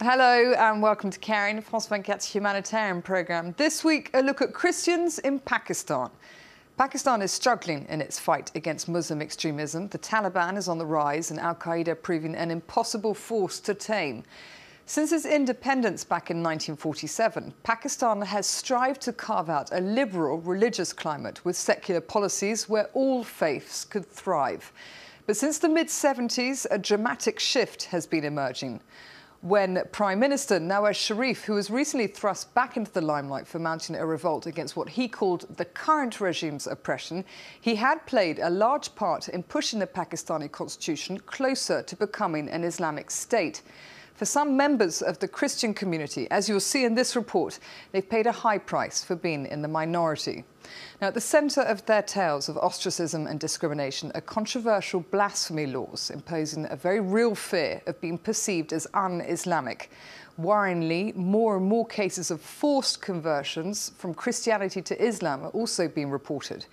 Hello and welcome to Caring, France 24's humanitarian programme. This week, a look at Christians in Pakistan. Pakistan is struggling in its fight against Muslim extremism. The Taliban is on the rise and Al-Qaeda proving an impossible force to tame. Since its independence back in 1947, Pakistan has strived to carve out a liberal religious climate with secular policies where all faiths could thrive. But since the mid-70s, a dramatic shift has been emerging, when Prime Minister Nawaz Sharif, who was recently thrust back into the limelight for mounting a revolt against what he called the current regime's oppression, he had played a large part in pushing the Pakistani constitution closer to becoming an Islamic state. For some members of the Christian community, as you'll see in this report, they've paid a high price for being in the minority. Now, at the centre of their tales of ostracism and discrimination are controversial blasphemy laws imposing a very real fear of being perceived as un-Islamic. Worryingly, more and more cases of forced conversions from Christianity to Islam are also being reported.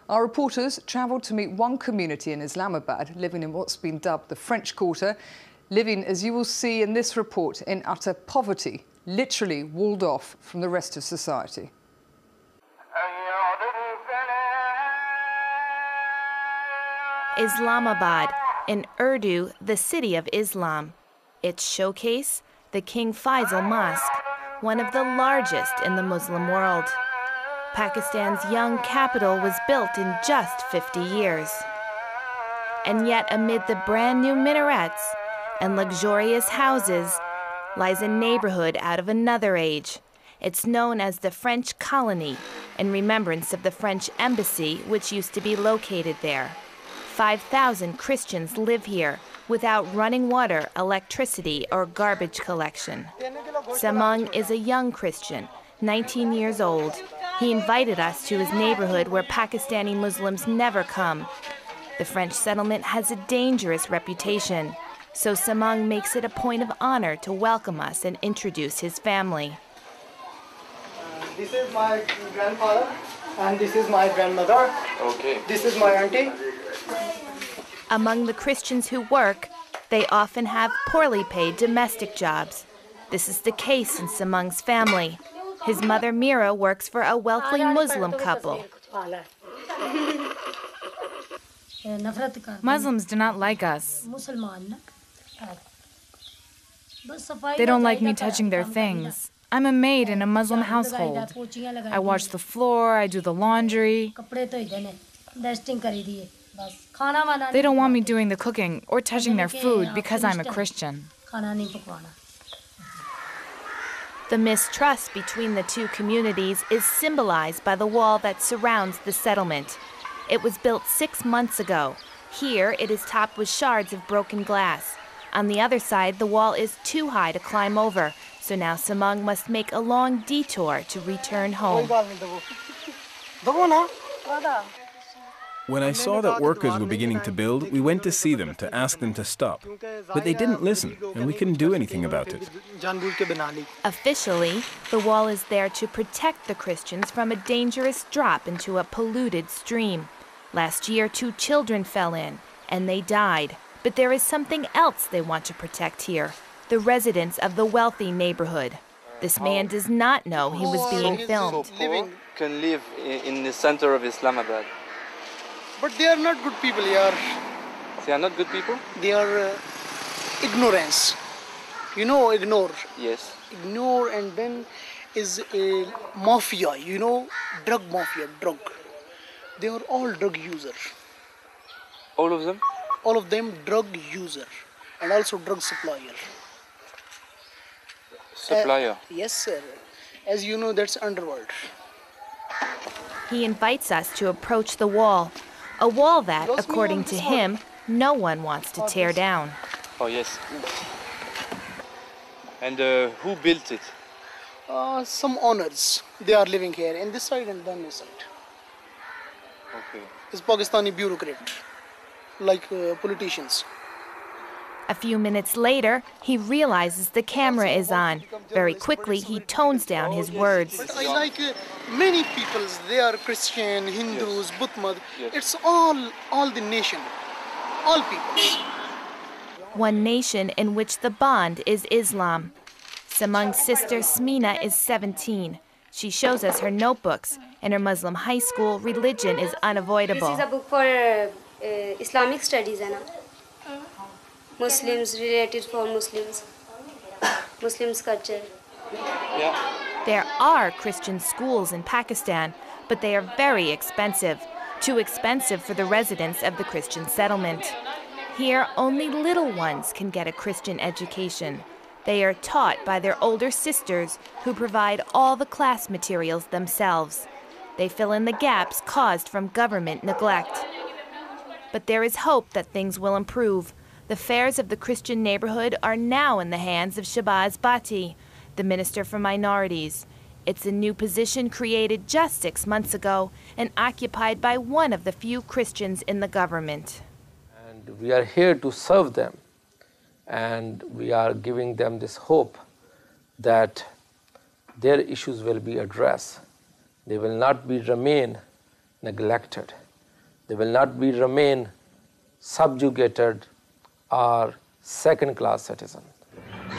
Our reporters travelled to meet one community in Islamabad living in what's been dubbed the French Quarter, living, as you will see in this report, in utter poverty, literally walled off from the rest of society. Islamabad, in Urdu, the city of Islam. Its showcase, the King Faisal Mosque, one of the largest in the Muslim world. Pakistan's young capital was built in just 50 years. And yet, amid the brand new minarets and luxurious houses lies a neighborhood out of another age. It's known as the French Colony, in remembrance of the French embassy which used to be located there. 5,000 Christians live here without running water, electricity, or garbage collection. Samang is a young Christian, 19 years old. He invited us to his neighborhood where Pakistani Muslims never come. The French settlement has a dangerous reputation, so Samang makes it a point of honor to welcome us and introduce his family. This is my grandfather, and this is my grandmother. Okay. This is my auntie. Among the Christians who work, they often have poorly paid domestic jobs. This is the case in Samang's family. His mother Mira works for a wealthy Muslim couple. Muslims do not like us. They don't like me touching their things. I'm a maid in a Muslim household. I wash the floor, I do the laundry. They don't want me doing the cooking or touching their food because I'm a Christian. The mistrust between the two communities is symbolized by the wall that surrounds the settlement. It was built 6 months ago. Here, it is topped with shards of broken glass. On the other side, the wall is too high to climb over, so now Samang must make a long detour to return home. When I saw that workers were beginning to build, we went to see them to ask them to stop. But they didn't listen, and we couldn't do anything about it. Officially, the wall is there to protect the Christians from a dangerous drop into a polluted stream. Last year, 2 children fell in, and they died. But there is something else they want to protect here, the residents of the wealthy neighborhood. This man does not know he was being filmed. Can live in the center of Islamabad. But they are not good people here. They are not good people? They are ignorance. You know, ignore. Yes. Ignore, and then is a mafia, you know, drug mafia, drug. They are all drug users. All of them? All of them drug user and also drug supplier. Supplier? Yes, sir. As you know, that's underworld. He invites us to approach the wall, a wall that, according to him, no one wants to tear down. Oh, yes. And who built it? Some owners. They are living here in this side and then this side. Okay. It's Pakistani bureaucrat, like politicians. A few minutes later, he realizes the camera is on. Very quickly, he tones down his words. But I like many peoples. They are Christian, Hindus, Buddha. It's all the nation, all peoples. One nation in which the bond is Islam. Samung's sister Smina is 17. She shows us her notebooks. In her Muslim high school, religion is unavoidable. This is a book for Islamic studies, Muslims, related for Muslims, Muslims culture. There are Christian schools in Pakistan, but they are very expensive. Too expensive for the residents of the Christian settlement. Here, only little ones can get a Christian education. They are taught by their older sisters, who provide all the class materials themselves. They fill in the gaps caused from government neglect. But there is hope that things will improve. The affairs of the Christian neighborhood are now in the hands of Shahbaz Bhatti, the Minister for Minorities. It's a new position created just 6 months ago and occupied by one of the few Christians in the government. And we are here to serve them. And we are giving them this hope that their issues will be addressed. They will not remain neglected. They will not remain subjugated or second-class citizens.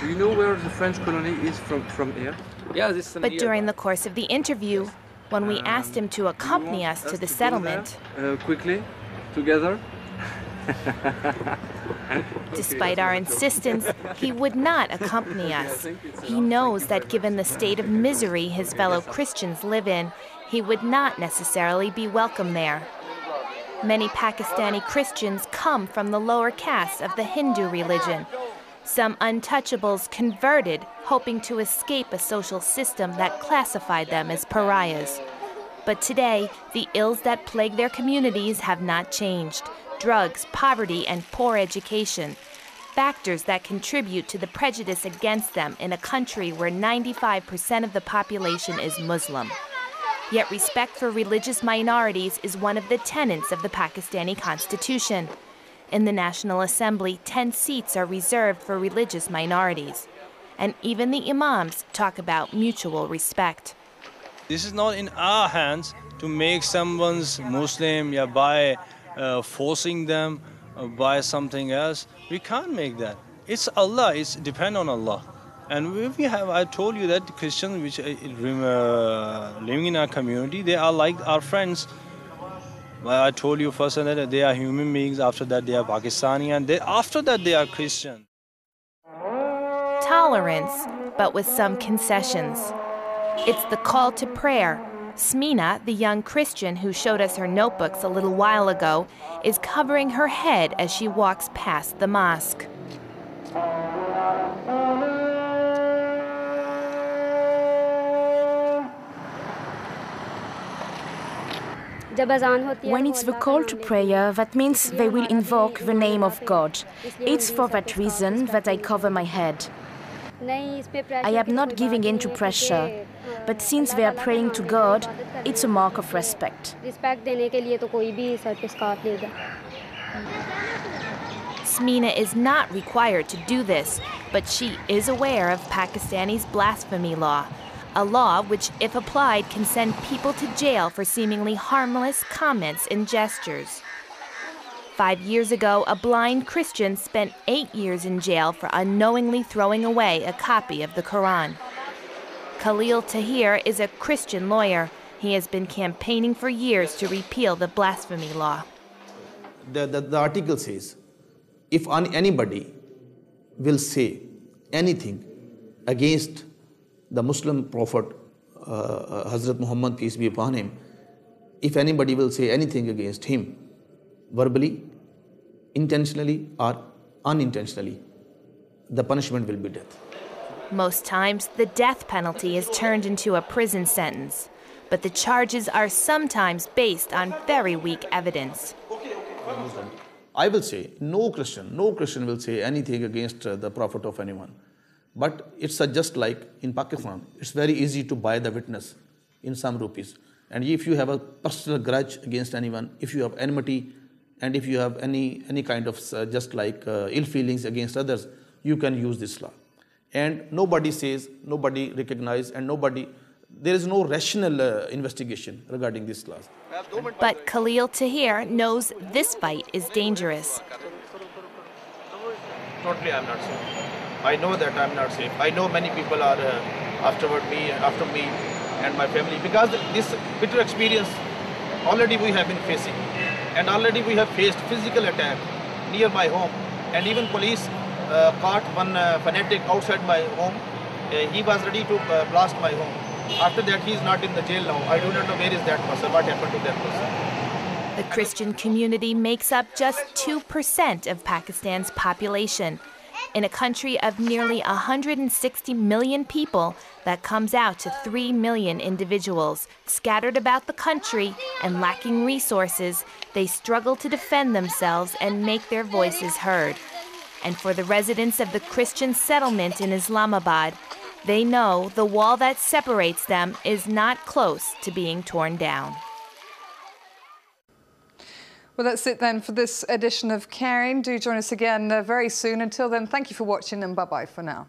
Do you know where the French colony is from here? Yeah, this is But during the course of the interview, when we asked him to accompany us to the settlement, quickly, together. despite our insistence, he would not accompany us. He knows that given the state of misery his fellow Christians live in, he would not necessarily be welcome there. Many Pakistani Christians come from the lower castes of the Hindu religion. Some untouchables converted, hoping to escape a social system that classified them as pariahs. But today, the ills that plague their communities have not changed. Drugs, poverty, and poor education. Factors that contribute to the prejudice against them in a country where 95% of the population is Muslim. Yet respect for religious minorities is one of the tenets of the Pakistani Constitution. In the National Assembly, 10 seats are reserved for religious minorities. And even the imams talk about mutual respect. This is not in our hands to make someone's Muslim by forcing them by something else. We can't make that. It's Allah, it's depend on Allah. And we have, I told you that Christians which living in our community, they are like our friends. I told you first that they are human beings, after that they are Pakistani, and after that they are Christian. Tolerance, but with some concessions. It's the call to prayer. Smina, the young Christian who showed us her notebooks a little while ago, is covering her head as she walks past the mosque. When it's the call to prayer, that means they will invoke the name of God. It's for that reason that I cover my head. I am not giving in to pressure, but since they are praying to God, it's a mark of respect. Smina is not required to do this, but she is aware of Pakistani's blasphemy law, a law which, if applied, can send people to jail for seemingly harmless comments and gestures. 5 years ago, a blind Christian spent 8 years in jail for unknowingly throwing away a copy of the Quran. Khalil Tahir is a Christian lawyer. He has been campaigning for years to repeal the blasphemy law. The article says, if anybody will say anything against the Muslim prophet, Hazrat Muhammad, peace be upon him, if anybody will say anything against him, verbally, intentionally or unintentionally, the punishment will be death. Most times, the death penalty is turned into a prison sentence, but the charges are sometimes based on very weak evidence. I will say, no Christian will say anything against the prophet of anyone. But it's just like in Pakistan, it's very easy to buy the witness in some rupees. And if you have a personal grudge against anyone, if you have enmity, and if you have any kind of ill feelings against others, you can use this law. And nobody says, nobody recognizes, and there is no rational investigation regarding this law. But Khalil Tahir knows this fight is dangerous. Totally, I'm not sure. I know that I'm not safe. I know many people are after me and my family, because this bitter experience already we have been facing, and already we have faced physical attack near my home, and even police caught one fanatic outside my home. He was ready to blast my home. After that, he is not in the jail now. I do not know where is that person, what happened to that person. The Christian community makes up just 2% of Pakistan's population. In a country of nearly 160 million people, that comes out to 3 million individuals. Scattered about the country and lacking resources, they struggle to defend themselves and make their voices heard. And for the residents of the Christian settlement in Islamabad, they know the wall that separates them is not close to being torn down. Well, that's it then for this edition of Caring. Do join us again very soon. Until then, thank you for watching and bye-bye for now.